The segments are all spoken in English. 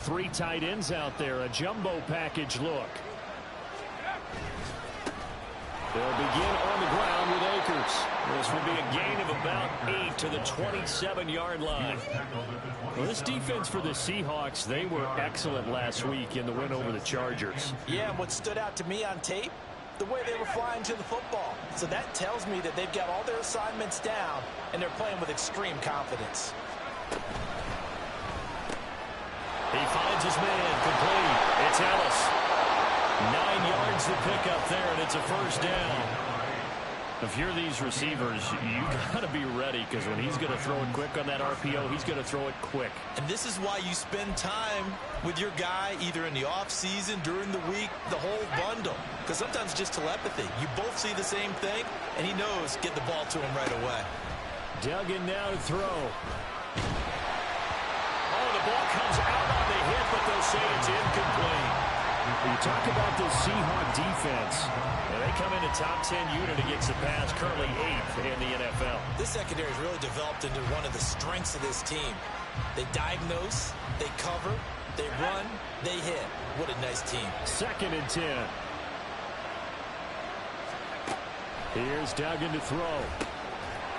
Three tight ends out there, a jumbo package look. They'll begin on the ground with Akers. This will be a gain of about 8 to the 27-yard line. Well, this defense for the Seahawks, they were excellent last week in the win over the Chargers. Yeah, and what stood out to me on tape, the way they were flying to the football. So that tells me that they've got all their assignments down, and they're playing with extreme confidence. He finds his man, complete. It's Ellis. 9 yards to pick up there, and it's a first down. If you're these receivers, you got to be ready, because when he's going to throw it quick on that RPO, he's going to throw it quick. And this is why you spend time with your guy either in the offseason, during the week, the whole bundle. Because sometimes just telepathy. You both see the same thing, and he knows get the ball to him right away. Duggan now to throw. Oh, the ball comes out on the hit, but they'll say it's incomplete. You talk about this Seahawk defense. And they come in a top 10 unit against the pass, currently 8th in the NFL. This secondary has really developed into one of the strengths of this team. They diagnose, they cover, they run, they hit. What a nice team. 2nd and 10. Here's Duggan to throw.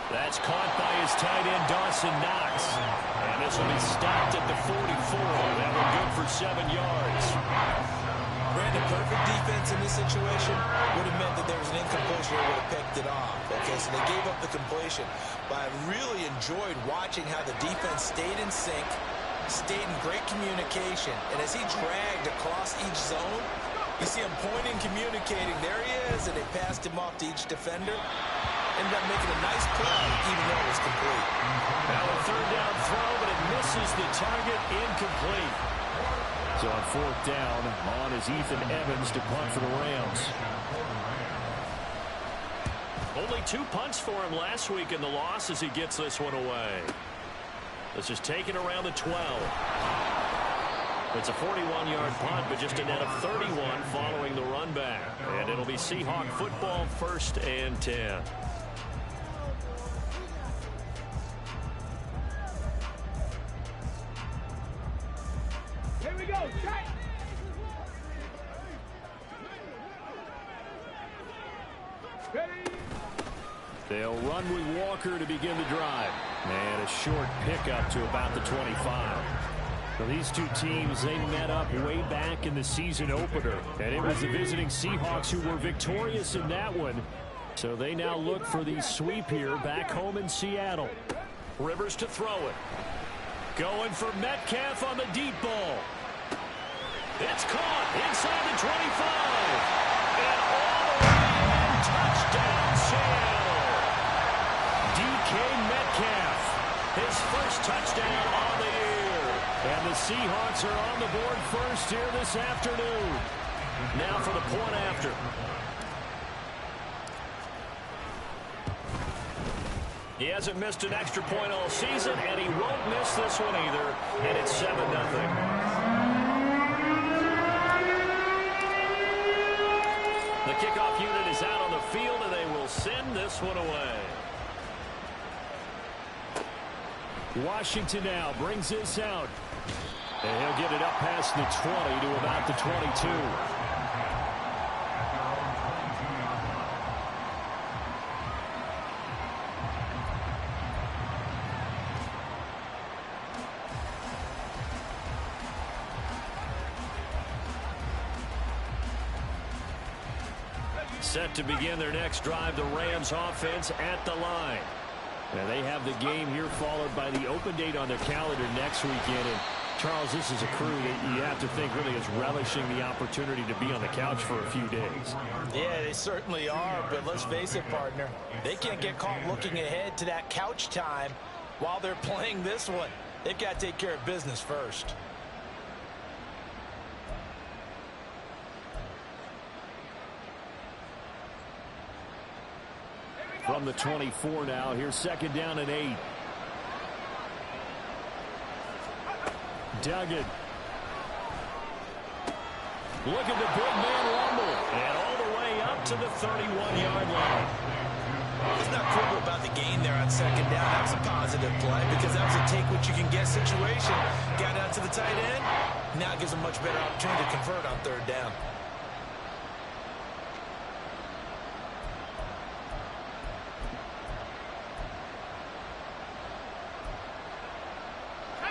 That's caught by his tight end, Dawson Knox. And this will be stopped at the 44. That one good for 7 yards. Brandon, perfect defense in this situation would have meant that there was an incompletion or would have picked it off. Okay, so they gave up the completion. But I really enjoyed watching how the defense stayed in sync, stayed in great communication. And as he dragged across each zone, you see him pointing, communicating. There he is, and they passed him off to each defender. Ended up making a nice play, even though it was complete. Now a 3rd down throw, but it misses the target, incomplete. So on 4th down, on is Ethan Evans to punt for the Rams. Only 2 punts for him last week in the loss as he gets this one away. This is taken around the 12. It's a 41-yard punt, but just a net of 31 following the run back. And it'll be Seahawk football, 1st and 10. Here we go. Check. Ready. They'll run with Walker to begin the drive. And a short pickup to about the 25. Well, these two teams, they met up way back in the season opener. And it was the visiting Seahawks who were victorious in that one. So they now look for the sweep here back home in Seattle. Rivers to throw it. Going for Metcalf on the deep ball. It's caught inside the 25. And all the way in, touchdown Seattle. DK Metcalf, his first touchdown on the year. And the Seahawks are on the board first here this afternoon. Now for the point after. He hasn't missed an extra point all season, and he won't miss this one either. And it's 7-0. The kickoff unit is out on the field, and they will send this one away. Washington now brings this out. And he'll get it up past the 20 to about the 22. Set to begin their next drive, the Rams offense at the line. And they have the game here followed by the open date on their calendar next weekend. And Charles, this is a crew that you have to think really is relishing the opportunity to be on the couch for a few days. Yeah, they certainly are, but let's face it, partner. They can't get caught looking ahead to that couch time while they're playing this one. They've got to take care of business first. From the 24 now, here's 2nd down and 8. Duggan. Look at the big man rumble. And all the way up to the 31-yard line. It's not cool about the gain there on 2nd down. That was a positive play because that was a take-what-you-can-get situation. Got out to the tight end. Now gives them much better opportunity to convert on third down.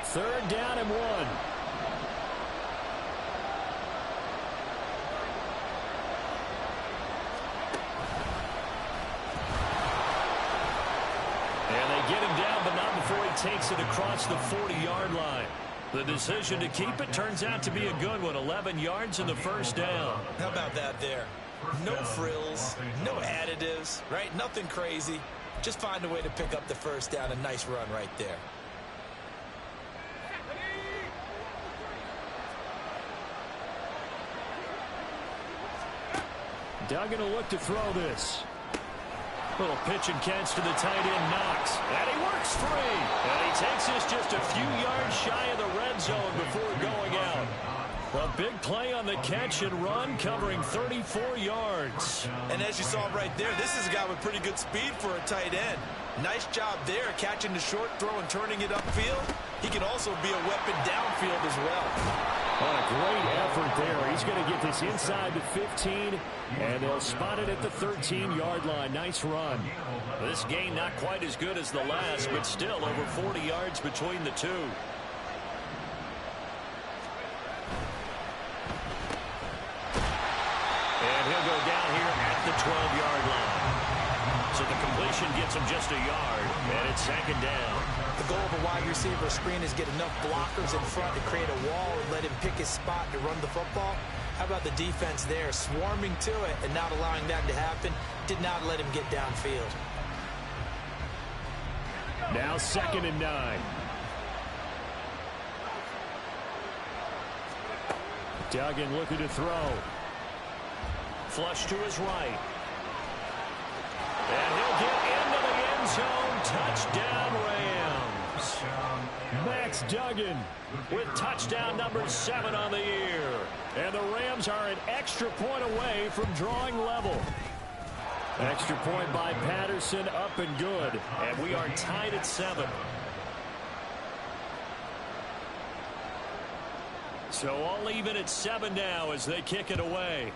Third down and 1. And they get him down, but not before he takes it across the 40-yard line. The decision to keep it turns out to be a good one. 11 yards in the first down. How about that there? No frills, no additives, right? Nothing crazy. Just find a way to pick up the first down. A nice run right there. Duggan will look to throw this. Little pitch and catch to the tight end, Knox. And he works free. And he takes this just a few yards shy of the red zone before going out. A big play on the catch and run, covering 34 yards. And as you saw right there, this is a guy with pretty good speed for a tight end. Nice job there, catching the short throw and turning it upfield. He can also be a weapon downfield as well. What a great effort there. He's going to get this inside the 15, and they'll spot it at the 13-yard line. Nice run. This gain not quite as good as the last, but still over 40 yards between the two. And he'll go down here at the 12-yard line. So the completion gets him just a yard, and it's second down. The goal of a wide receiver screen is get enough blockers in front to create a wall and let him pick his spot to run the football. How about the defense there, swarming to it and not allowing that to happen? Did not let him get downfield. Now 2nd and 9. Duggan looking to throw. Flush to his right. And he'll get into the end zone. Touchdown, Rams. Max Duggan with touchdown number 7 on the year. And the Rams are an extra point away from drawing level. Extra point by Patterson, up and good. And we are tied at 7. So all even at 7 now as they kick it away.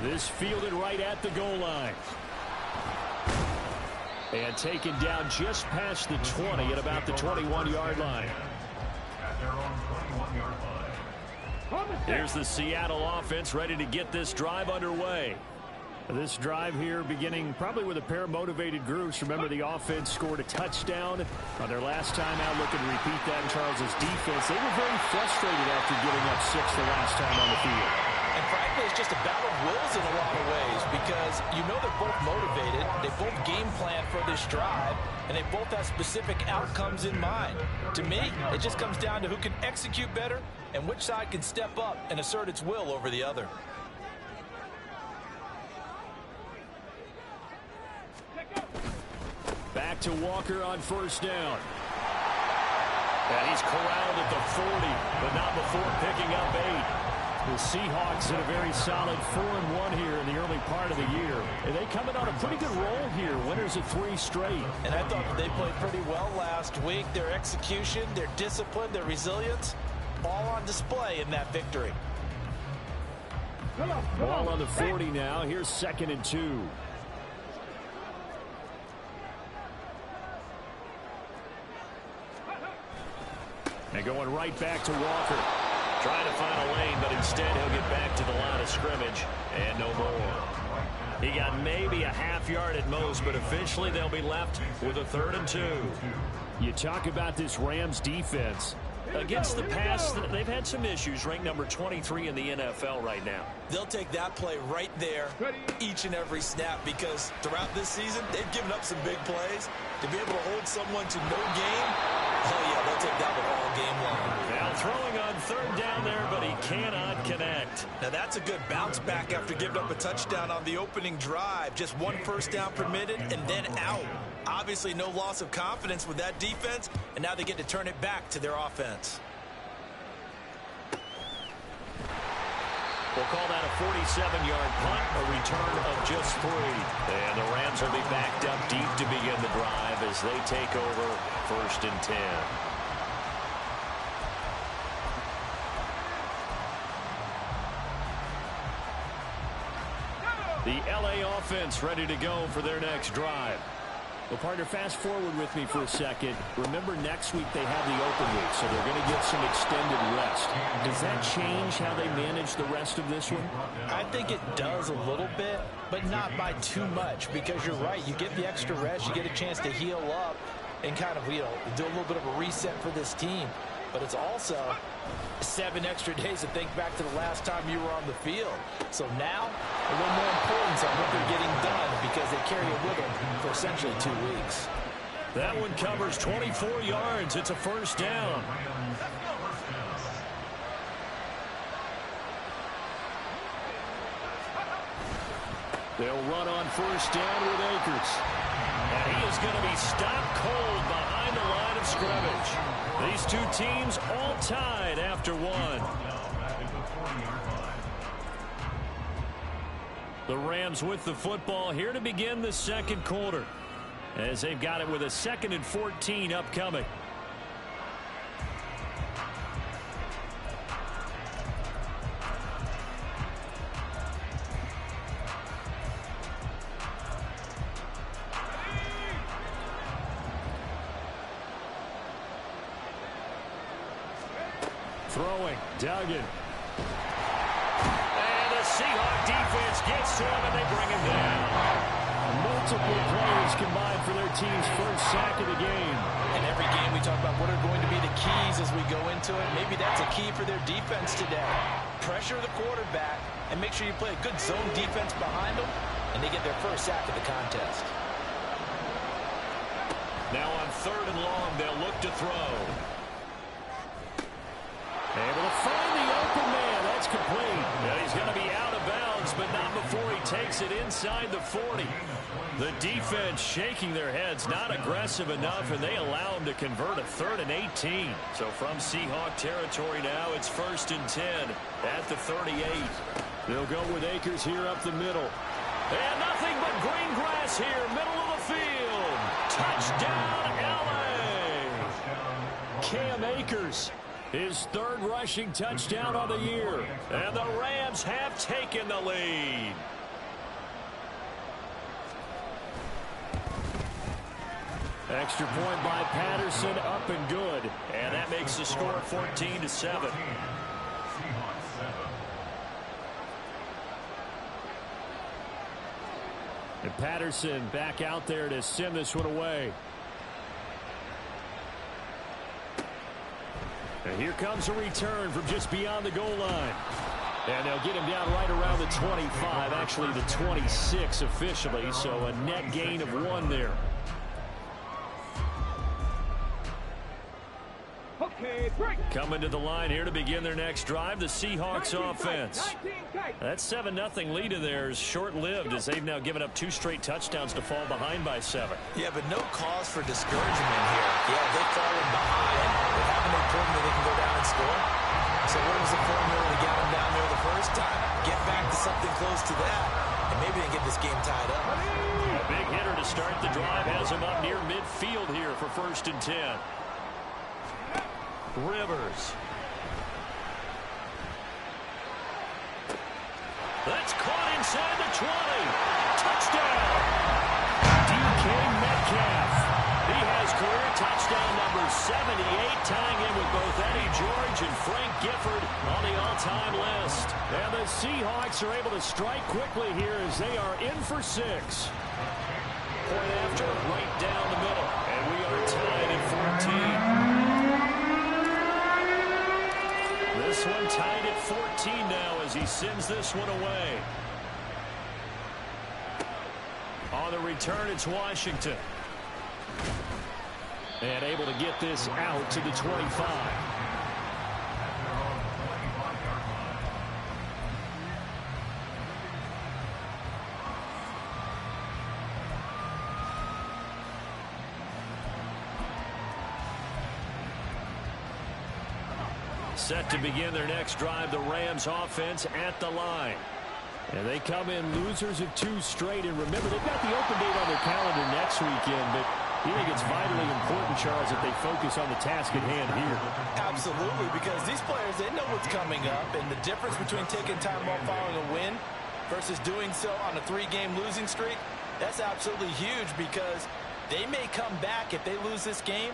This fielded right at the goal line. And taken down just past the 20 at about the 21-yard line. Here's the Seattle offense ready to get this drive underway. This drive here beginning probably with a pair of motivated groups. Remember, the offense scored a touchdown on their last time out. Looking to repeat that in Charles's defense. They were very frustrated after giving up 6 the last time on the field. And frankly, it's just a battle of wills in a lot of ways because you know they're both motivated. They both game plan for this drive, and they both have specific outcomes in mind. To me, it just comes down to who can execute better and which side can step up and assert its will over the other. Back to Walker on first down. And he's corralled at the 40, but not before picking up 8. The Seahawks in a very solid 4-1 here in the early part of the year. And they come in on a pretty good roll here. Winners of 3 straight. And I thought they played pretty well last week. Their execution, their discipline, their resilience, all on display in that victory. Ball on the 40 now. Here's 2nd and 2. And going right back to Walker. Trying to find a lane, but instead he'll get back to the line of scrimmage. And no more. He got maybe a half yard at most, but officially they'll be left with a 3rd and 2. You talk about this Rams defense. Against the pass, they've had some issues. Ranked number 23 in the NFL right now. They'll take that play right there each and every snap because throughout this season, they've given up some big plays. To be able to hold someone to no gain, oh yeah, they'll take that one all game long. Now throwing on 3rd down there, but he cannot connect. Now that's a good bounce back after giving up a touchdown on the opening drive. Just 1 first down permitted and then out. Obviously no loss of confidence with that defense, and now they get to turn it back to their offense. We'll call that a 47-yard punt, a return of just 3. And the Rams will be backed up deep to begin the drive as they take over 1st and 10. The LA offense ready to go for their next drive. Well, partner, fast forward with me for a second. Remember, next week they have the open week, so they're going to get some extended rest. Does that change how they manage the rest of this one? I think it does a little bit, but not by too much, because you're right. You get the extra rest, you get a chance to heal up and kind of, do a little bit of a reset for this team. But it's also 7 extra days to think back to the last time you were on the field. So now, a little more importance on what they're getting done because they carry it with them for essentially 2 weeks. That one covers 24 yards. It's a first down. They'll run on first down with Akers. And he is going to be stopped cold behind the line of scrimmage. These two teams all tied after one. The Rams with the football here to begin the second quarter, as they've got it with a 2nd and 14 upcoming. Throwing, Duggan. And the Seahawk defense gets to him, and they bring him down. Multiple players combined for their team's first sack of the game. In every game we talk about what are going to be the keys as we go into it. Maybe that's a key for their defense today. Pressure the quarterback and make sure you play a good zone defense behind them, and they get their first sack of the contest. Now on 3rd and long, they'll look to throw. Able to find the open man. That's complete. And he's going to be out of bounds, but not before he takes it inside the 40. The defense shaking their heads, not aggressive enough, and they allow him to convert a 3rd and 18. So from Seahawk territory now, it's 1st and 10 at the 38. They'll go with Akers here up the middle. And nothing but green grass here, middle of the field. Touchdown, LA! Cam Akers, his 3rd rushing touchdown of the year. And the Rams have taken the lead. Extra point by Patterson, up and good. And that makes the score 14-7. And Patterson back out there to send this one away. And here comes a return from just beyond the goal line. And they'll get him down right around the 25, actually the 26 officially, so a net gain of 1 there. Okay, break. Coming to the line here to begin their next drive, the Seahawks offense. That 7-0 lead of theirs short-lived as they've now given up 2 straight touchdowns to fall behind by 7. Yeah, but no cause for discouragement here. Yeah, they've fallen behind, but haven't they proven that they can go down and score? So what was the formula to get them down there the first time? Get back to something close to that, and maybe they get this game tied up. A big hitter to start the drive has him up near midfield here for 1st and 10. Rivers. That's caught inside the 20. Touchdown. DK Metcalf. He has career touchdown number 78, tying in with both Eddie George and Frank Gifford on the all-time list. And the Seahawks are able to strike quickly here as they are in for 6. Point after, right down the middle. And we are tied at 14. This one tied at 14 now as he sends this one away. On the return, it's Washington. And able to get this out to the 25. Set to begin their next drive, the Rams offense at the line. And they come in losers of 2 straight. And remember, they've got the open date on their calendar next weekend, but you think it's vitally important, Charles, that they focus on the task at hand here. Absolutely, because these players, they know what's coming up, and the difference between taking time off following a win versus doing so on a 3-game losing streak, that's absolutely huge because they may come back if they lose this game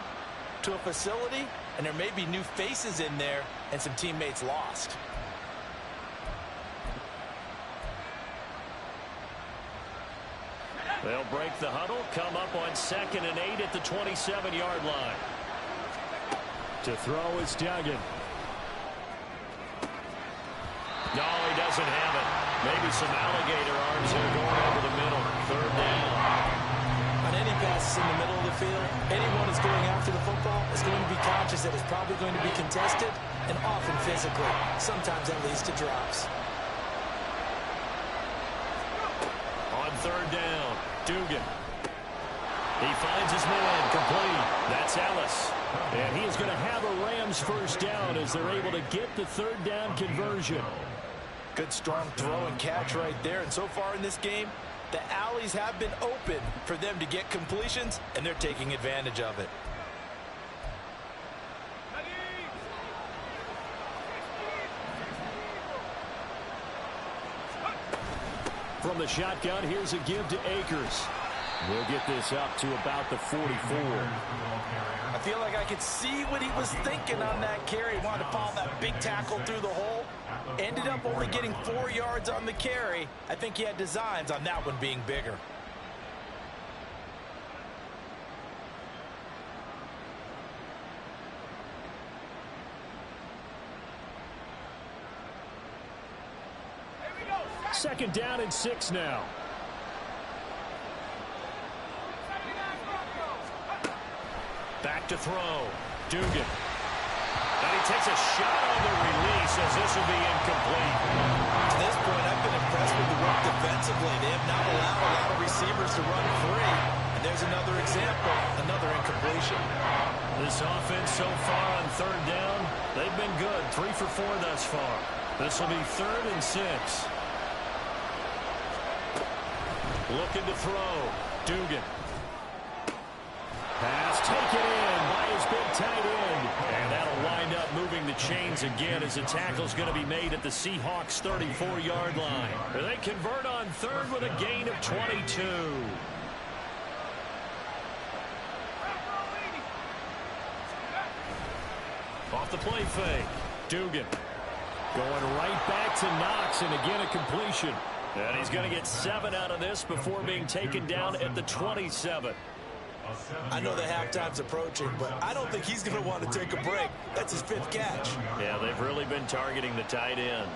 to a facility, and there may be new faces in there and some teammates lost. They'll break the huddle, come up on 2nd and 8 at the 27-yard line. To throw is Duggan. No, he doesn't have it. Maybe some alligator arms there going over the middle. 3rd down. On any passes in the middle of the field, anyone who's going after the football is going to be conscious that it's probably going to be contested and often physically. Sometimes that leads to drops. On 3rd down, Dugan. He finds his man, complete. That's Ellis. And he is going to have a Rams first down as they're able to get the 3rd down conversion. Good strong throw and catch right there. And so far in this game, the alleys have been open for them to get completions, and they're taking advantage of it. From the shotgun, here's a give to Akers. We'll get this up to about the 44. I feel like I could see what he was thinking on that carry. He wanted to follow that big tackle through the hole. Ended up only getting 4 yards on the carry. I think he had designs on that one being bigger. Second down and 6 now. Back to throw. Dugan. And he takes a shot on the release as this will be incomplete. To this point, I've been impressed with the work defensively. They have not allowed a lot of receivers to run free. And there's another example, another incompletion. This offense so far on 3rd down, they've been good. 3 for 4 thus far. This will be 3rd and 6. Looking to throw. Dugan. Pass taken in by his big tight end. And that'll wind up moving the chains again as the tackle's going to be made at the Seahawks' 34-yard line. They convert on 3rd with a gain of 22. Off the play fake. Dugan. Going right back to Knox, and again a completion. And he's going to get 7 out of this before being taken down at the 27. I know the halftime's approaching, but I don't think he's going to want to take a break. That's his 5th catch. Yeah, they've really been targeting the tight end.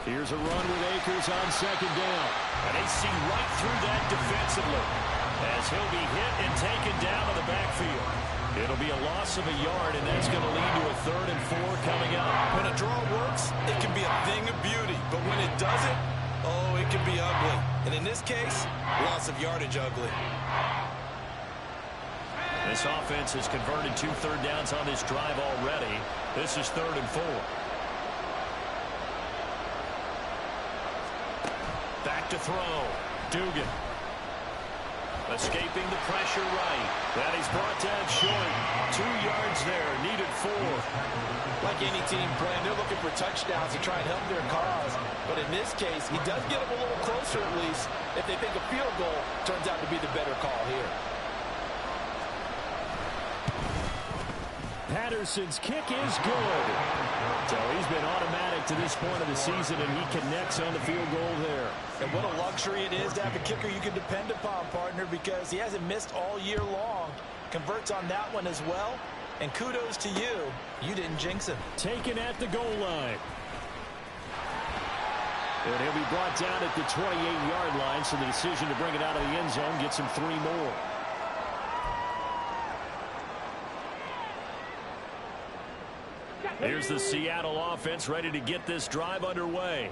Here's a run with Akers on 2nd down. And they see right through that defensively as he'll be hit and taken down in the backfield. It'll be a loss of a yard, and that's going to lead to a 3rd and 4 coming up. When a draw works, it can be a thing of beauty. But when it doesn't, oh, it can be ugly. And in this case, loss of yardage ugly. This offense has converted 2 third downs on this drive already. This is 3rd and 4. Back to throw. Dugan. Escaping the pressure right. That he's brought down short. 2 yards there. Needed 4. Like any team playing, they're looking for touchdowns to try and help their cause. But in this case, he does get them a little closer at least if they think a field goal turns out to be the better call here. Patterson's kick is good. So he's been automatic to this point of the season, and he connects on the field goal there. And what a luxury it is to have a kicker you can depend upon, partner, because he hasn't missed all year long. Converts on that one as well. And kudos to you. You didn't jinx him. Taken at the goal line. And he'll be brought down at the 28-yard line, so the decision to bring it out of the end zone gets him 3 more. Here's the Seattle offense ready to get this drive underway.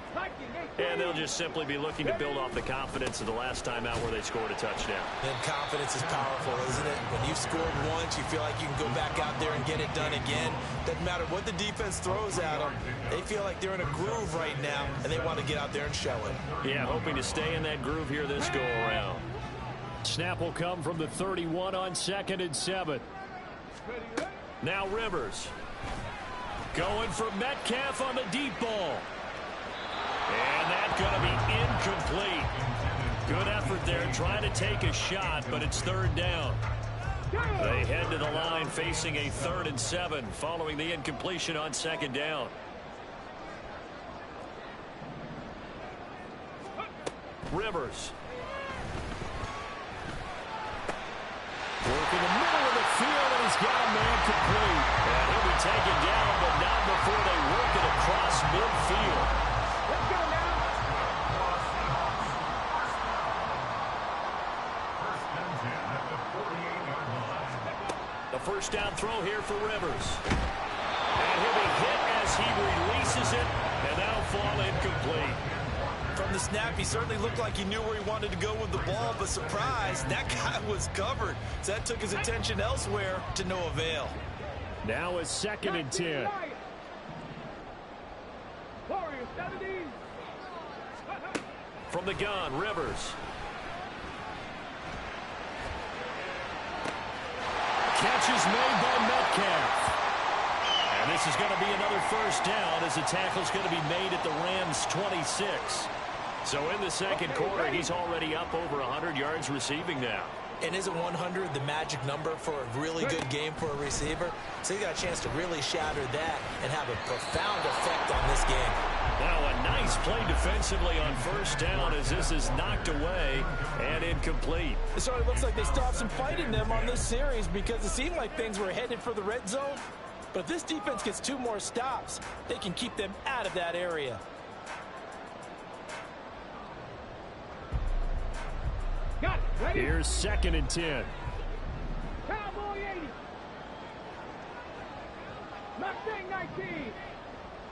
And they'll just simply be looking to build off the confidence of the last time out where they scored a touchdown. And confidence is powerful, isn't it? When you've scored once, you feel like you can go back out there and get it done again. Doesn't matter what the defense throws at them. They feel like they're in a groove right now, and they want to get out there and show it. Yeah, hoping to stay in that groove here this go-around. Snap will come from the 31 on 2nd and 7. Now Rivers. Going for Metcalf on the deep ball. And that's going to be incomplete. Good effort there trying to take a shot, but it's third down. They head to the line facing a 3rd and 7 following the incompletion on 2nd down. Rivers. Working the middle of the field, and he's got a man complete. And he'll be taken down, but not before they work it across midfield. Let's go now. The first down throw here for Rivers. And he'll be hit as he releases it, and that'll fall incomplete. From the snap, he certainly looked like he knew where he wanted to go with the ball, but surprise, that guy was covered. So that took his attention elsewhere to no avail. Now it's 2nd and 10. Warriors 70. From the gun, Rivers. Catch is made by Metcalf. And this is going to be another first down as the tackle's going to be made at the Rams' 26. So in the second quarter, he's already up over 100 yards receiving now. And isn't 100 the magic number for a really good game for a receiver? So he got a chance to really shatter that and have a profound effect on this game. Now a nice play defensively on first down as this is knocked away and incomplete. It sort of looks like they still have some fight in them on this series because it seemed like things were headed for the red zone. But if this defense gets 2 more stops, they can keep them out of that area. Got it. Ready? Here's 2nd and 10. Cowboy 80. Mustang 19.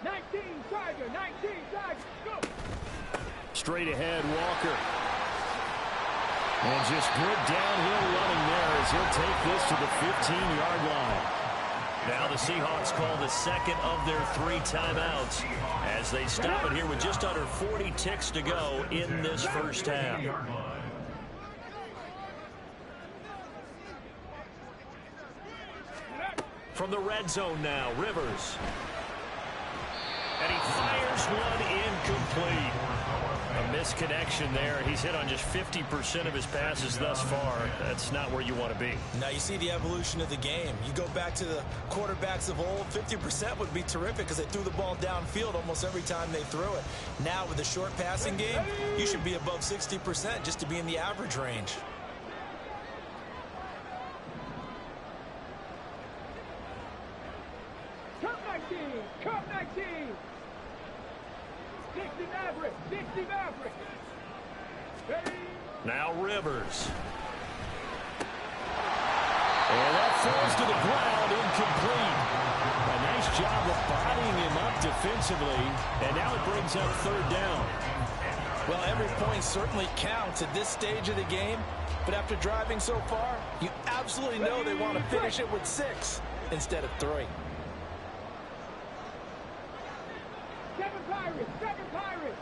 19 Tiger. 19 Tiger. Go. Straight ahead, Walker. And just good downhill running there as he'll take this to the 15-yard line. Now the Seahawks call the second of their 3 timeouts as they stop it here with just under 40 ticks to go in this first half. From the red zone now, Rivers. And he fires one incomplete. A misconnection there. He's hit on just 50% of his passes thus far. That's not where you want to be. Now you see the evolution of the game. You go back to the quarterbacks of old, 50% would be terrific because they threw the ball downfield almost every time they threw it. Now with the short passing game, you should be above 60% just to be in the average range. Cup 19. Cup 19. 60 Maverick. 60 Maverick. Ready? Now Rivers. And that falls to the ground, incomplete. A nice job of bodying him up defensively, and now it brings up 3rd down. Well, every point certainly counts at this stage of the game, but after driving so far, you absolutely know they want to finish it with 6 instead of 3. 7 Pirates. 7 Pirates.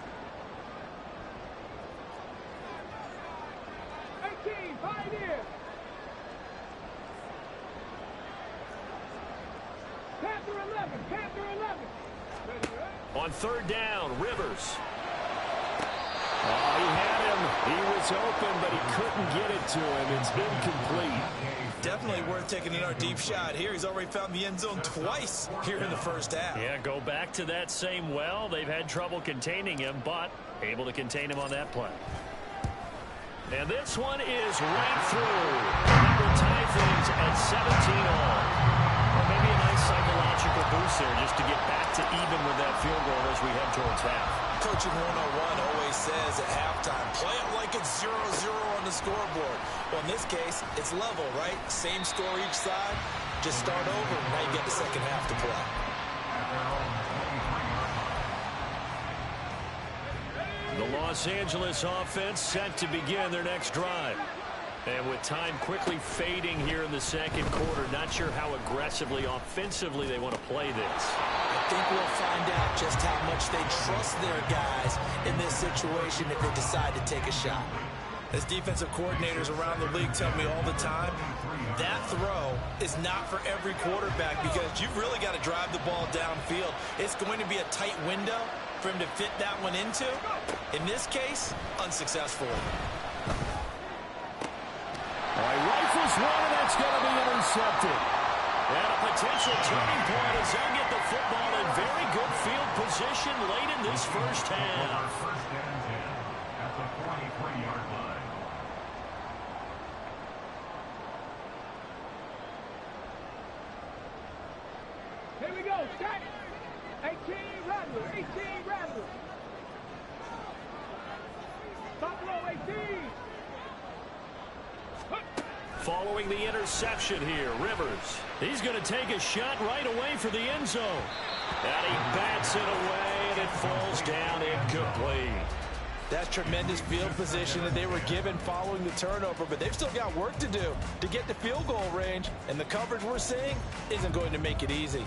18 Pioneer. Panther 11. Panther 11. Ready, right? On 3rd down, Rivers. Oh, he had him. He was open, but he couldn't get it to him. It's incomplete. Definitely worth taking another deep shot here. He's already found the end zone twice here in the first half. Yeah, go back to that same well. They've had trouble containing him, but able to contain him on that play. And this one is right through. That will tie things at 17 all. Or maybe a nice psychological boost there just to get back to even with that field goal as we head towards half. Coaching 101 always says at halftime, play it like it's 0-0 on the scoreboard. Well, in this case, it's level, right? Same score each side. Just start over. Now you get the second half to play. The Los Angeles offense set to begin their next drive. And with time quickly fading here in the second quarter, not sure how aggressively, offensively they want to play this. I think we'll find out just how much they trust their guys in this situation if they decide to take a shot. As defensive coordinators around the league tell me all the time, that throw is not for every quarterback because you've really got to drive the ball downfield. It's going to be a tight window for him to fit that one into. In this case, unsuccessful. All right, rifles one, and that's going to be intercepted. And a potential turning point as they'll get the football in very good field position late in this first half. First down and 10 at the 43-yard line. Here we go. Set. 18 Rattler. 18 Rattler. Top low 18. Following the interception here, Rivers. He's going to take a shot right away for the end zone. And he bats it away, and it falls down incomplete. That's tremendous field position that they were given following the turnover, but they've still got work to do to get to field goal range, and the coverage we're seeing isn't going to make it easy.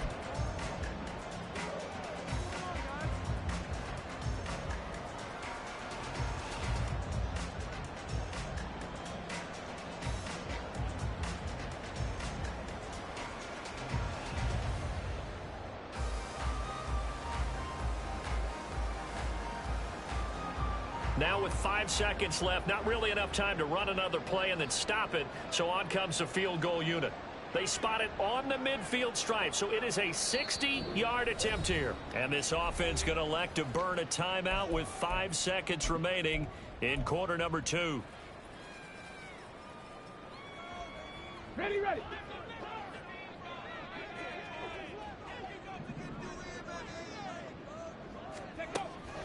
Now with 5 seconds left, not really enough time to run another play and then stop it, so on comes the field goal unit. They spot it on the midfield stripe, so it is a 60-yard attempt here. And this offense going to elect to burn a timeout with 5 seconds remaining in quarter number 2. Ready, ready.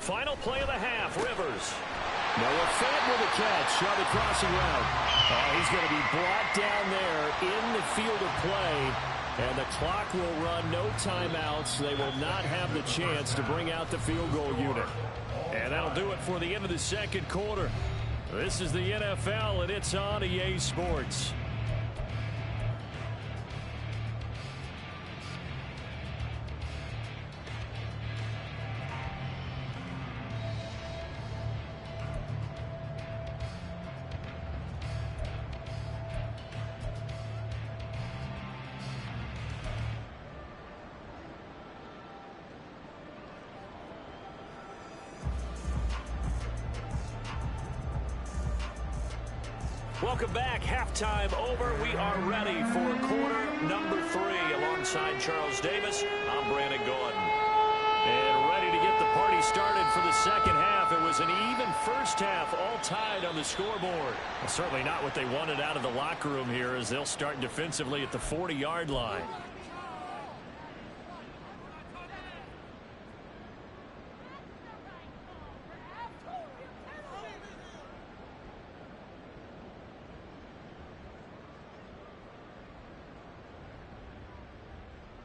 Final play of the half, Rivers. Noah Fant with a catch on the crossing route. He's going to be brought down there in the field of play, and the clock will run, no timeouts. They will not have the chance to bring out the field goal unit. And that'll do it for the end of the second quarter. This is the NFL, and it's on EA Sports. Welcome back. Halftime over. We are ready for quarter number 3. Alongside Charles Davis, I'm Brandon Gaudin. And ready to get the party started for the second half. It was an even first half, all tied on the scoreboard. Well, certainly not what they wanted out of the locker room here, as they'll start defensively at the 40-yard line.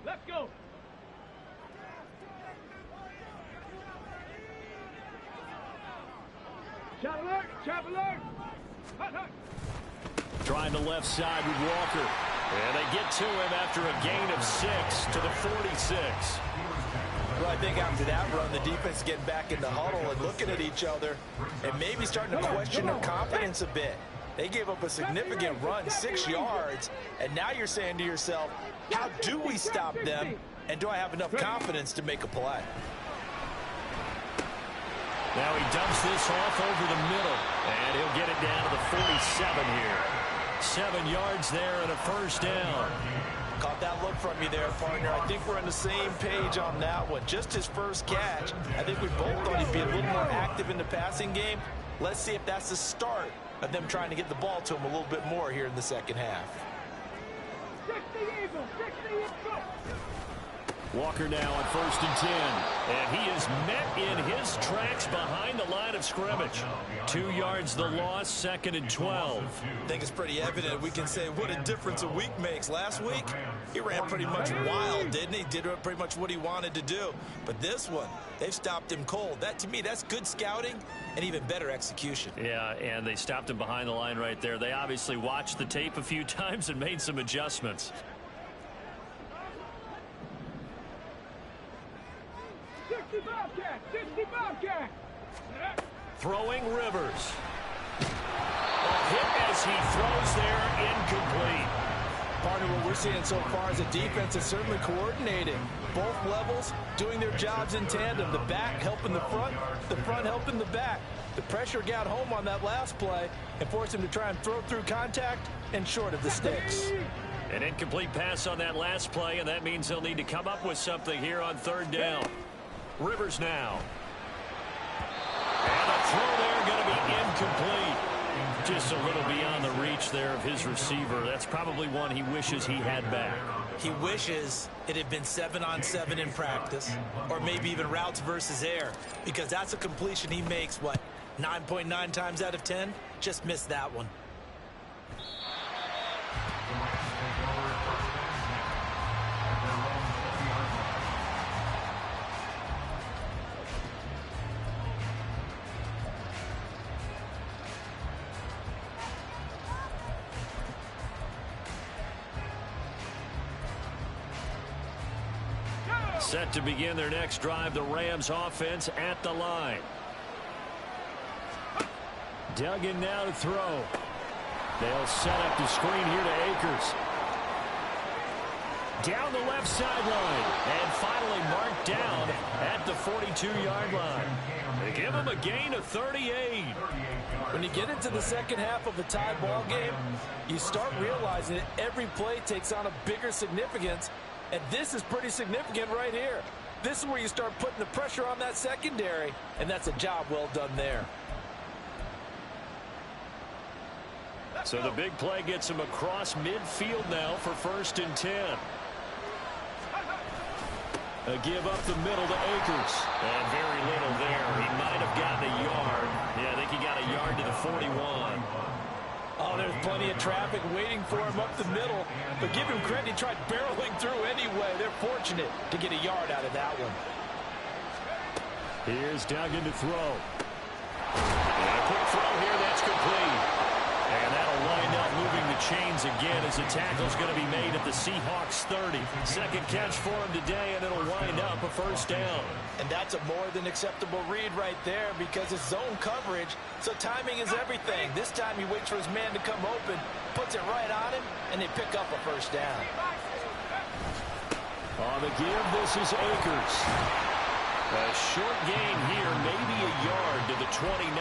Let's go. Shot alert. Trap alert. Hut, hut. Trying the left side with Walker. And they get to him after a gain of 6 to the 46. Well, I think after that run, the defense getting back in the huddle and looking at each other and maybe starting to question their confidence a bit. They gave up a significant run, 6 yards, and now you're saying to yourself, how do we stop them, and do I have enough confidence to make a play? Now he dumps this off over the middle, and he'll get it down to the 47 here. 7 yards there and a first down. Caught that look from you there, partner. I think we're on the same page on that one. Just his first catch. I think we both thought he'd be a little more active in the passing game. Let's see if that's the start of them trying to get the ball to him a little bit more here in the second half. 60 Eagles. 60 Eagles. Walker now on 1st and 10. And he is met in his tracks behind the line of scrimmage. 2 yards the loss, 2nd and 12. I think it's pretty evident. We can say what a difference a week makes. Last week, he ran pretty much wild, didn't he? Did pretty much what he wanted to do. But this one, they've stopped him cold. That, to me, that's good scouting and even better execution. Yeah, and they stopped him behind the line right there. They obviously watched the tape a few times and made some adjustments. 60 Bobcat. 60 Bobcat. Throwing Rivers. A hit as he throws there, incomplete. Partner, what we're seeing so far is the defense is certainly coordinated. Both levels doing their jobs in tandem. The back helping the front helping the back. The pressure got home on that last play and forced him to try and throw through contact and short of the sticks. An incomplete pass on that last play, and that means they'll need to come up with something here on third down. Rivers now. And the throw there going to be incomplete. Just a little beyond the reach there of his receiver. That's probably one he wishes he had back. He wishes it had been 7-on-7 in practice, or maybe even routes versus air, because that's a completion he makes, what, 9.9 times out of 10? Just missed that one. Set to begin their next drive, the Rams offense at the line. Duggan now to throw. They'll set up the screen here to Akers. Down the left sideline. And finally marked down at the 42-yard line. They give him a gain of 38. When you get into the second half of a tied ball game, you start realizing that every play takes on a bigger significance. And this is pretty significant right here. This is where you start putting the pressure on that secondary, and that's a job well done there. So the big play gets him across midfield now for 1st and 10. A give up the middle to Akers. And very little there. He might have gotten a yard. Yeah, I think he got a yard to the 41. Oh, there's plenty of traffic waiting for him up the middle. But give him credit, he tried barreling through anyway. They're fortunate to get a yard out of that one. Here's Duggan to throw. And a quick throw here, that's complete. And that'll wind up moving the chains again as the tackle's going to be made at the Seahawks 30. Second catch for him today, and it'll wind up a 1st down. And that's a more than acceptable read right there because it's zone coverage, so timing is everything. This time he waits for his man to come open, puts it right on him, and they pick up a 1st down. On the give, this is Akers. A short gain here, maybe a yard to the 29.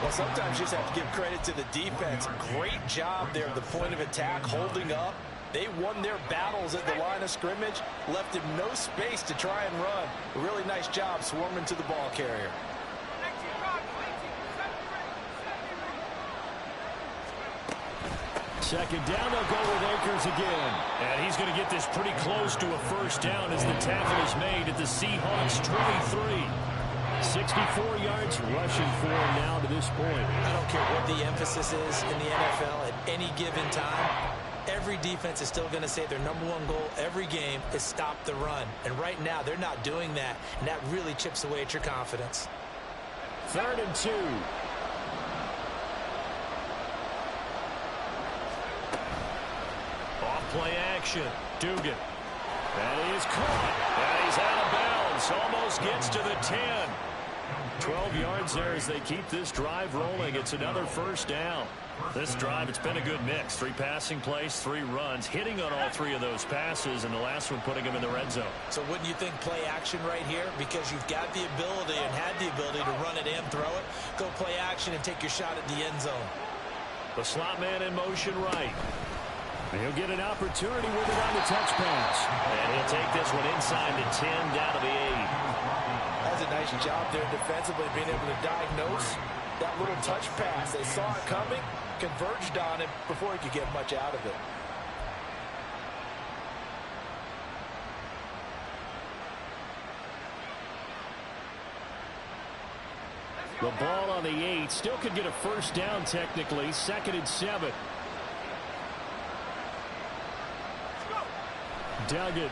Well, sometimes you just have to give credit to the defense. Great job there at the point of attack, holding up. They won their battles at the line of scrimmage, left him no space to try and run. A really nice job swarming to the ball carrier. Second down, they'll go with Akers again. And he's going to get this pretty close to a 1st down as the tackle is made at the Seahawks 23. 64 yards rushing for him now to this point. I don't care what the emphasis is in the NFL at any given time. Every defense is still going to say their #1 goal every game is stop the run. And right now, they're not doing that, and that really chips away at your confidence. 3rd and 2. Off-play action. Dugan. That is caught. And he's out of bounds. Almost gets to the 10. 12 yards there as they keep this drive rolling. It's another 1st down. This drive, it's been a good mix. 3 passing plays, 3 runs, hitting on all 3 of those passes, and the last one putting him in the red zone. So wouldn't you think play action right here? Because you've got the ability and had the ability to run it and throw it. Go play action and take your shot at the end zone. The slot man in motion right. He'll get an opportunity with it on the touch pass. And he'll take this one inside the 10, down to the 8. That's a nice job there defensively, being able to diagnose that little touch pass. They saw it coming, converged on it before he could get much out of it. The ball on the 8. Still could get a 1st down technically. 2nd and 7. Duggan.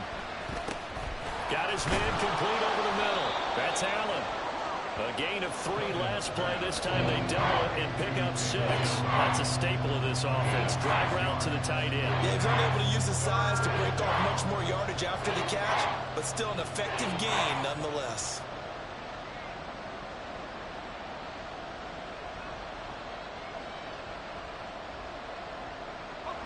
Got his man complete over the middle. That's Allen. A gain of 3 last play. This time they double it and pick up 6. That's a staple of this offense. Drag route to the tight end. Yeah, he's only able to use his size to break off much more yardage after the catch, but still an effective gain nonetheless.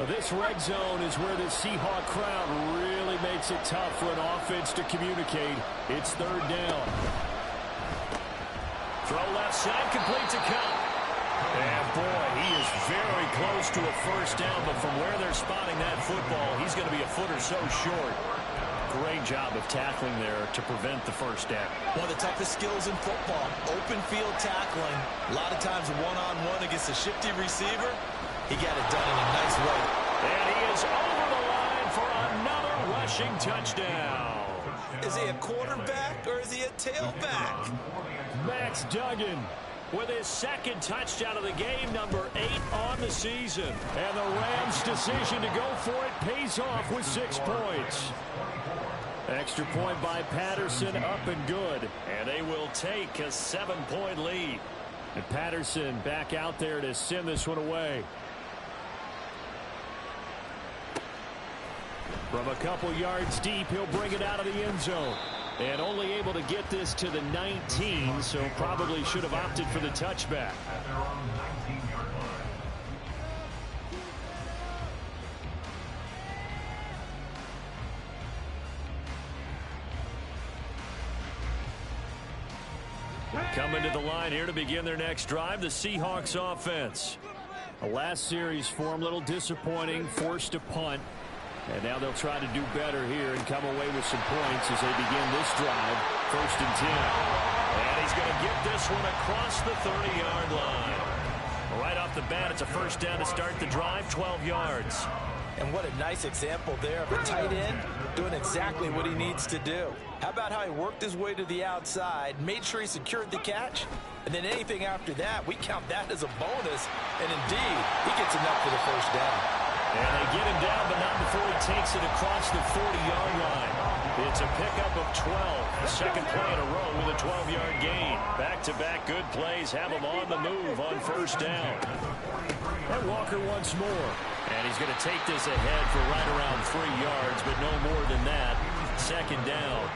This red zone is where the Seahawk crowd really makes it tough for an offense to communicate. It's third down. Throw left side, complete to Cup. And boy, he is very close to a first down, but from where they're spotting that football, he's going to be a foot or so short. Great job of tackling there to prevent the first down. One of the toughest skills in football, open field tackling. A lot of times one-on-one against a shifty receiver. He got it done in a nice way. And he is over the line for another rushing touchdown. Is he a quarterback or is he a tailback? Max Duggan with his second touchdown of the game, number 8 on the season. And the Rams' decision to go for it pays off with 6 points. Extra point by Patterson, up and good. And they will take a 7-point lead. And Patterson back out there to send this one away. From a couple yards deep, he'll bring it out of the end zone. And only able to get this to the 19, so probably should have opted for the touchback. At their own 19-yard line. Coming to the line here to begin their next drive, the Seahawks offense. The last series for them, a little disappointing, forced to punt. And now they'll try to do better here and come away with some points as they begin this drive. 1st and 10. And he's going to get this one across the 30-yard line. Right off the bat, it's a first down to start the drive, 12 yards. And what a nice example there of a tight end doing exactly what he needs to do. How about how he worked his way to the outside, made sure he secured the catch, and then anything after that, we count that as a bonus. And indeed, he gets enough for the first down. And they get him down, but not before he takes it across the 40-yard line. It's a pickup of 12. The second play in a row with a 12-yard gain. Back-to-back good plays have him on the move on first down. And Walker once more. And he's going to take this ahead for right around 3 yards, but no more than that. Second down.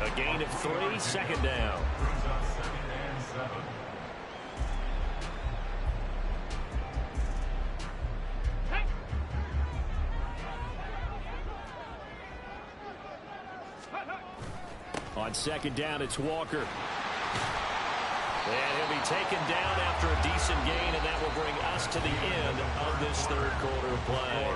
A gain of 3, second down. Brings up 2nd and 7. On second down, it's Walker. And he'll be taken down after a decent gain, and that will bring us to the end of this third quarter play.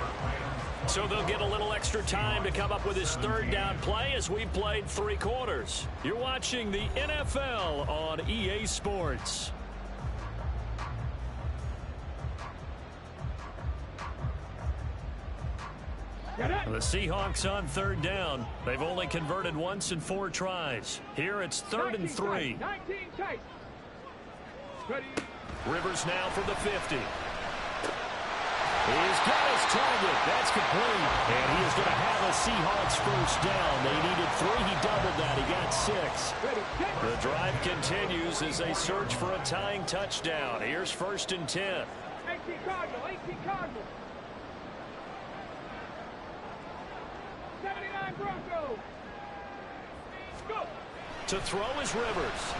So they'll get a little extra time to come up with this third down play as we played 3 quarters. You're watching the NFL on EA Sports. The Seahawks on third down. They've only converted once in 4 tries. Here it's 3rd and 3. 19 tight. Ready. Rivers now from the 50. He's got his target. That's complete. And he is going to have a Seahawks first down. They needed 3. He doubled that. He got 6. Ready. The drive continues as they search for a tying touchdown. Here's 1st and 10. 18 Cardinal. 18 Cardinal. 79 Broncos. Go. To throw is Rivers.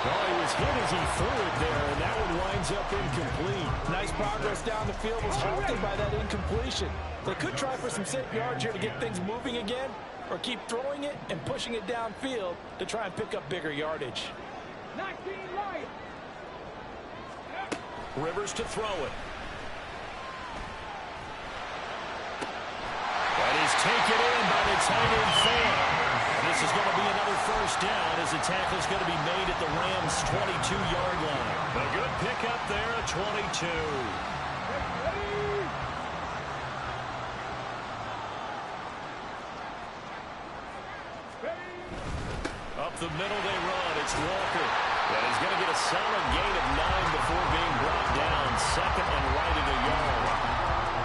Oh, he was hit as he threw it there, and that one winds up incomplete. Nice progress down the field was halted by that incompletion. They could try for some safe yards here to get things moving again, or keep throwing it and pushing it downfield to try and pick up bigger yardage. 19 Lions. Rivers to throw it. That is taken in by the tight end fan. This is going to be another first down as the tackle is going to be made at the Rams' 22-yard line. A good pickup there at 22. Up the middle they run. It's Walker. And he's going to get a solid gain of 9 before being brought down. 2nd and right at a yard.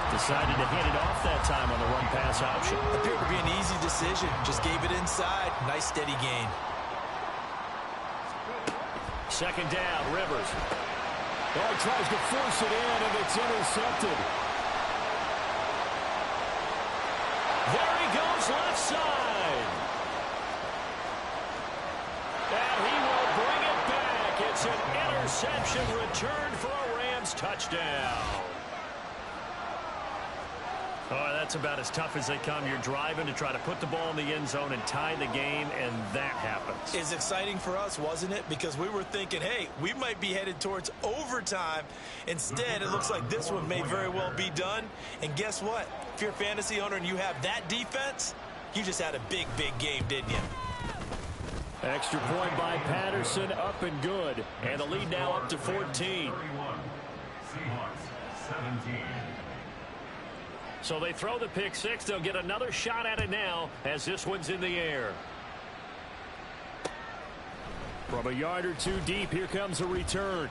Decided to hand it off that time on the run-pass option. Appeared to be an easy decision. Just gave it inside. Nice steady gain. 2nd down, Rivers. Oh, he tries to force it in, and it's intercepted. There he goes, left side. And he will bring it back. It's an interception returned for a Rams touchdown. Oh, that's about as tough as they come. You're driving to try to put the ball in the end zone and tie the game, and that happens. It's exciting for us, wasn't it? Because we were thinking, hey, we might be headed towards overtime. Instead, it looks like this one may very well be done. And guess what? If you're a fantasy owner and you have that defense, you just had a big, big game, didn't you? Extra point by Patterson, up and good. And the lead now up to 14. 31. Seahawks 17. So they throw the pick six. They'll get another shot at it now as this one's in the air. From a yard or two deep, here comes a return.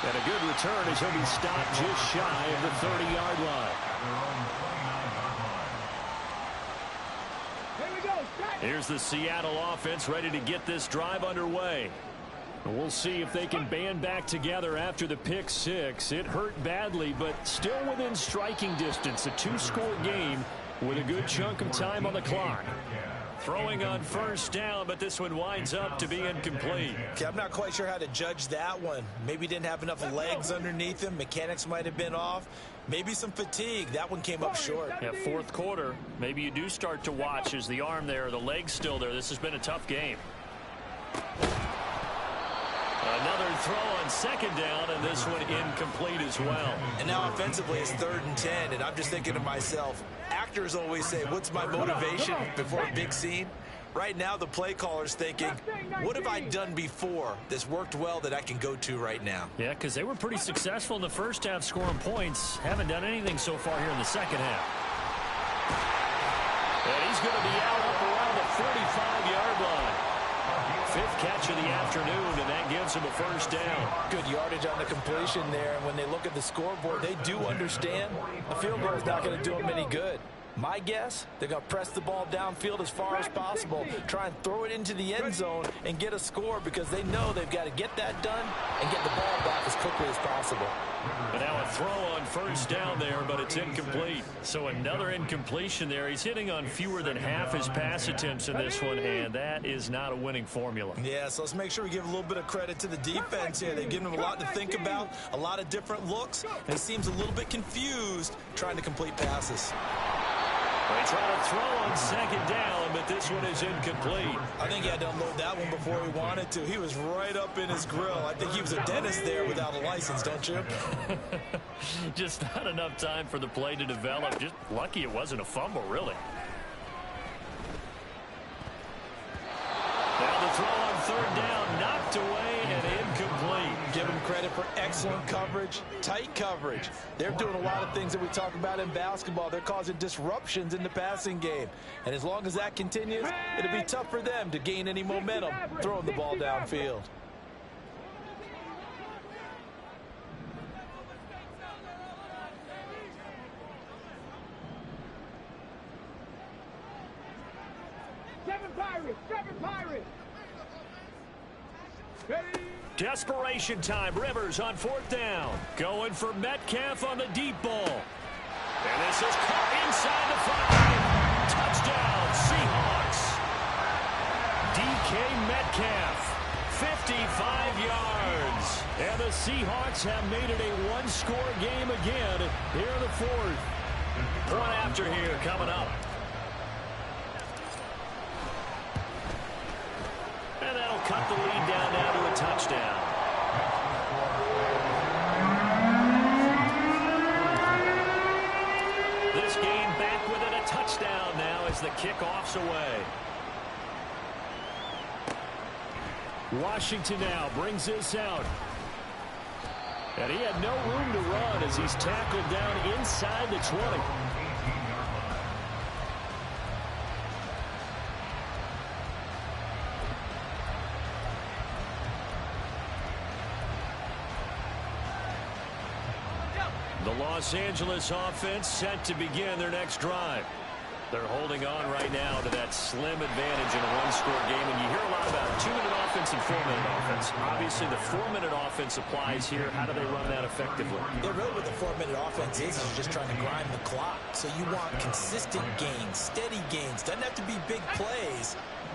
And a good return as he'll be stopped just shy of the 30-yard line. Here we go. Here's the Seattle offense ready to get this drive underway. We'll see if they can band back together after the pick six. It hurt badly, but still within striking distance. A two-score game with a good chunk of time on the clock. Throwing on first down, but this one winds up to be incomplete. Okay, I'm not quite sure how to judge that one. Maybe didn't have enough legs underneath him. Mechanics might have been off. Maybe some fatigue. That one came up short. Yeah, fourth quarter. Maybe you do start to watch as the arm there, the leg's still there. This has been a tough game. Another throw on second down, and this one incomplete as well. And now offensively it's 3rd and 10, and I'm just thinking to myself, actors always say, what's my motivation before a big scene? Right now the play caller's thinking, what have I done before that's worked well that I can go to right now? Yeah, because they were pretty successful in the first half scoring points. Haven't done anything so far here in the second half. And he's going to be out up around the 45-yard line. 5th catch of the afternoon, and that gives him a first down. Good yardage on the completion there, and when they look at the scoreboard, they do understand a field goal is not going to do them any good. My guess, they're going to press the ball downfield as far as possible, try and throw it into the end zone and get a score because they know they've got to get that done and get the ball back as quickly as possible. And now a throw on first down there, but it's incomplete. So another incompletion there. He's hitting on fewer than half his pass attempts in this one, and that is not a winning formula. Yeah, so let's make sure we give a little bit of credit to the defense here. They've given him a lot to think about, a lot of different looks, and he seems a little bit confused trying to complete passes. They try to throw on second down, but this one is incomplete. I think he had to unload that one before he wanted to. He was right up in his grill. I think he was a dentist there without a license, don't you? Just not enough time for the play to develop. Just lucky it wasn't a fumble, really. Now the throw on third down, knocked away and incomplete. Give him credit for excellent coverage, tight coverage. They're doing a lot of things that we talk about in basketball. They're causing disruptions in the passing game. And as long as that continues, it'll be tough for them to gain any momentum throwing the ball downfield. Seven Pirates. Ready? Desperation time. Rivers on fourth down. Going for Metcalf on the deep ball. And this is caught inside the 5. Touchdown, Seahawks. DK Metcalf, 55 yards. And the Seahawks have made it a one-score game again here in the 4th. Point after here coming up. And that'll cut the lead down now to a touchdown. This game back within a touchdown now as the kickoff's away. Washington now brings this out. And he had no room to run as he's tackled down inside the 20. The Los Angeles offense set to begin their next drive. They're holding on right now to that slim advantage in a one-score game. And you hear a lot about 2-minute offense and 4-minute offense. Obviously, the 4-minute offense applies here. How do they run that effectively? Yeah, really what the 4-minute offense is just trying to grind the clock. So you want consistent gains, steady gains. Doesn't have to be big plays,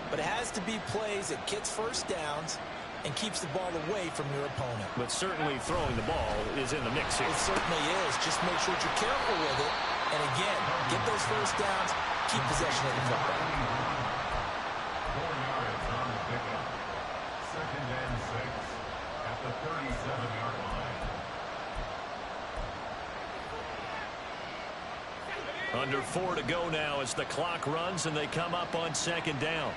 but it has to be plays that gets first downs and keeps the ball away from your opponent. But certainly throwing the ball is in the mix here. It certainly is. Just make sure that you're careful with it. And again, get those first downs, keep possession of the football. 4 yards on the pickup. 2nd and 6 at the 37-yard line. Under 4 to go now as the clock runs and they come up on 2nd down.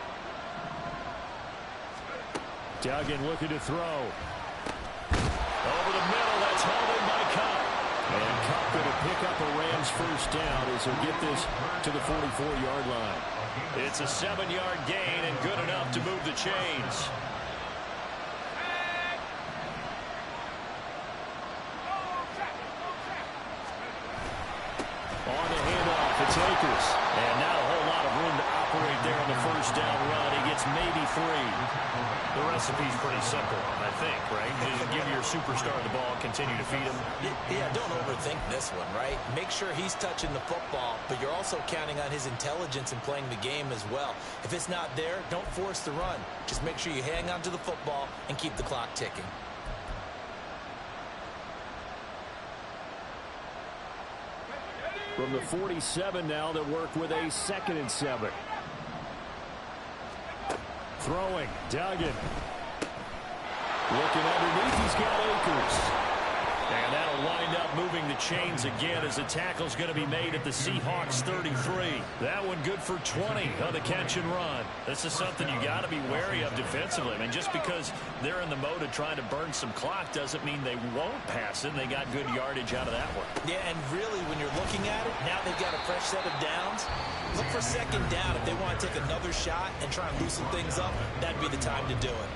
Duggan looking to throw. Over the middle, that's hauled in by Kupp. And Kupp going to pick up a Rams first down as he'll get this to the 44-yard line. It's a 7-yard gain and good enough to move the chains. On the handoff, it's Akers. And not a whole lot of room to operate there on the first down run. He gets maybe 3. The recipe's pretty simple, I think, right? Just give your superstar the ball, continue to feed him. Yeah, don't overthink this one, right? Make sure he's touching the football, but you're also counting on his intelligence in playing the game as well. If it's not there, don't force the run. Just make sure you hang on to the football and keep the clock ticking. From the 47 now, they'll work with a 2nd and 7. Throwing, Duggan. Looking underneath, he's got Akers. And that'll wind up moving the chains again as the tackle's going to be made at the Seahawks 33. That one good for 20 on the catch and run. This is something you got to be wary of defensively. I mean, just because they're in the mode of trying to burn some clock doesn't mean they won't pass it. And they got good yardage out of that one. Yeah, and really, when you're looking at it, now they've got a fresh set of downs. Look for 2nd down. If they want to take another shot and try and loosen things up, that'd be the time to do it.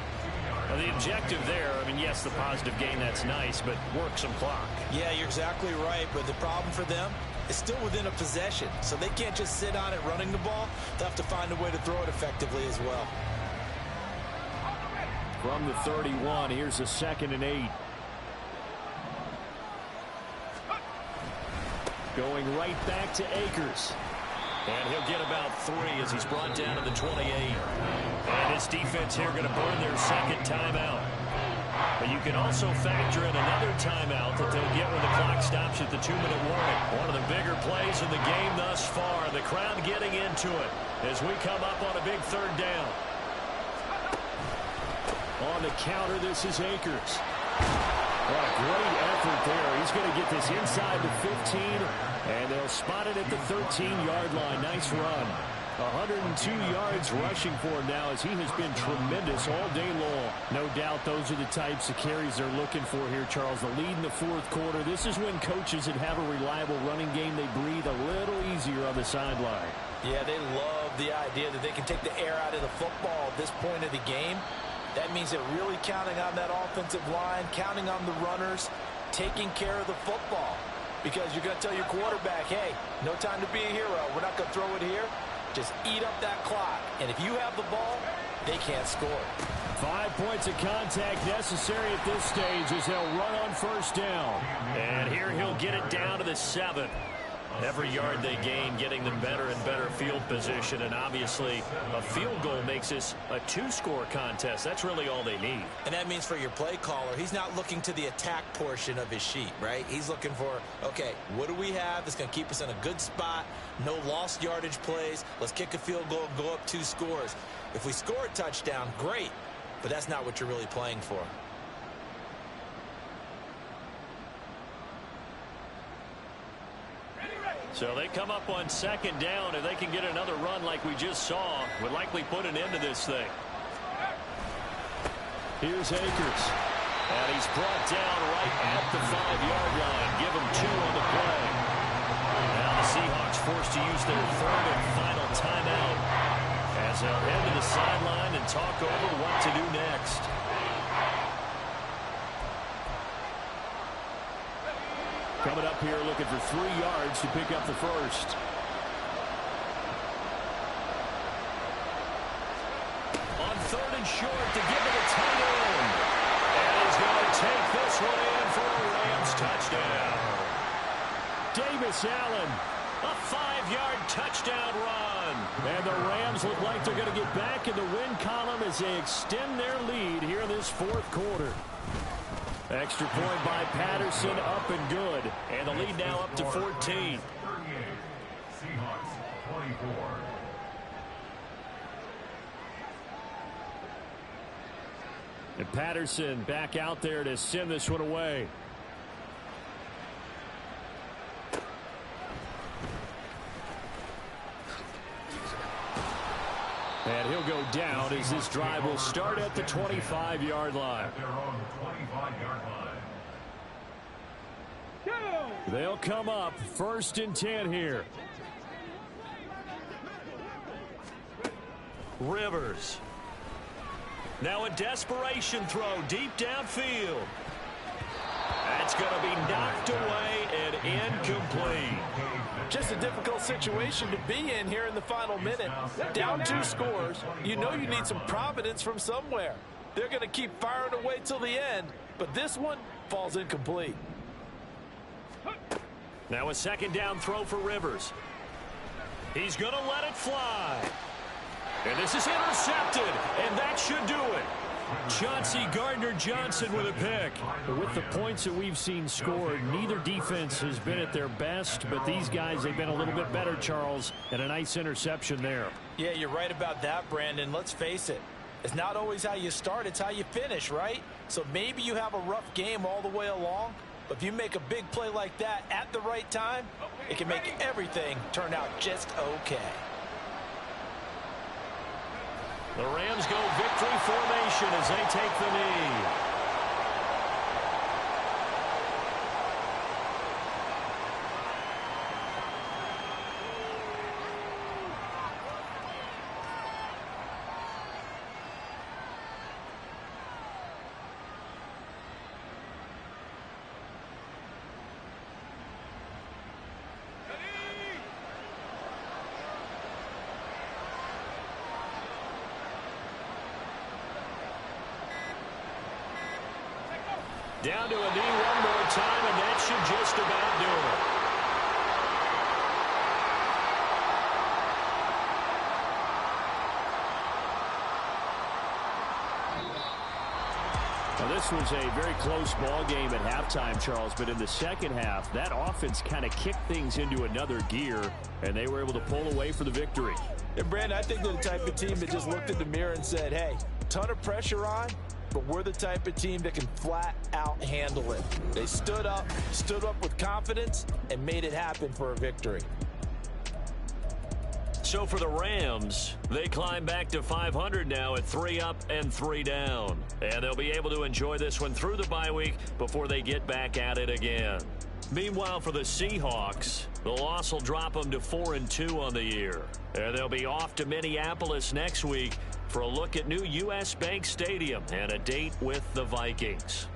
Well, the objective there, I mean, yes, the positive gain, that's nice, but work some clock. Yeah, you're exactly right, but the problem for them is still within a possession, so they can't just sit on it running the ball. They'll have to find a way to throw it effectively as well. From the 31, here's a 2nd and 8. Going right back to Akers. And he'll get about 3 as he's brought down to the 28. And his defense here going to burn their 2nd timeout. But you can also factor in another timeout that they'll get when the clock stops at the 2-minute warning. One of the bigger plays in the game thus far. The crowd getting into it as we come up on a big 3rd down. On the counter, this is Akers. What a great effort there. He's going to get this inside the 15, and they'll spot it at the 13-yard line. Nice run. 102 yards rushing for him now as he has been tremendous all day long. No doubt those are the types of carries they're looking for here, Charles. The lead in the 4th quarter. This is when coaches that have a reliable running game, they breathe a little easier on the sideline. Yeah, they love the idea that they can take the air out of the football at this point of the game. That means they're really counting on that offensive line, counting on the runners, taking care of the football. Because you're going to tell your quarterback, hey, no time to be a hero. We're not going to throw it here. Just eat up that clock. And if you have the ball, they can't score. 5 points of contact necessary at this stage as they'll run on first down. And here he'll get it down to the 7. Every yard they gain, getting them better and better field position. And obviously, a field goal makes this a 2-score contest. That's really all they need. And that means for your play caller, he's not looking to the attack portion of his sheet, right? He's looking for, okay, what do we have that's going to keep us in a good spot? No lost yardage plays. Let's kick a field goal and go up 2 scores. If we score a touchdown, great. But that's not what you're really playing for. So they come up on 2nd down. If they can get another run like we just saw, would likely put an end to this thing. Here's Akers. And he's brought down right at the 5-yard line. Give him 2 on the play. Now the Seahawks forced to use their 3rd and final timeout as they'll head to the sideline and talk over what to do next. Coming up here looking for 3 yards to pick up the first. On 3rd and short to give it a tight end. And he's going to take this one in for a Rams touchdown. Davis Allen A 5-yard touchdown run. And the Rams look like they're going to get back in the win column as they extend their lead here in this fourth quarter. Extra point by Patterson, up and good. And the lead now up to 14. 38. Seahawks 24. And Patterson back out there to send this one away. And he'll go down as this drive will start at the 25-yard line. At their own 25-yard line. They'll come up 1st and 10 here. Rivers. Now a desperation throw deep downfield. That's going to be knocked away and incomplete. Just a difficult situation to be in here in the final minute. Down 2 scores. You know you need some providence from somewhere. They're going to keep firing away till the end, but this one falls incomplete. Now a 2nd down throw for Rivers. He's going to let it fly. And this is intercepted, and that should do it. Chauncey Gardner-Johnson with a pick. With the points that we've seen scored, neither defense has been at their best, but these guys, they've been a little bit better, Charles, and a nice interception there. Yeah, you're right about that, Brandon. Let's face it. It's not always how you start, it's how you finish, right? So maybe you have a rough game all the way along, but if you make a big play like that at the right time, it can make everything turn out just okay. The Rams go victory formation as they take the knee. Down to a knee one more time, and that should just about do it. Now, this was a very close ball game at halftime, Charles, but in the second half, that offense kind of kicked things into another gear, and they were able to pull away for the victory. And, Brandon, I think they're the type of team that just looked in the mirror and said, hey, ton of pressure on, but we're the type of team that can flat out handle it. They stood up with confidence, and made it happen for a victory. So for the Rams, they climb back to 500 now at 3 up and 3 down. And they'll be able to enjoy this one through the bye week before they get back at it again. Meanwhile, for the Seahawks, the loss will drop them to 4-2 on the year. And they'll be off to Minneapolis next week for a look at new U.S. Bank Stadium and a date with the Vikings.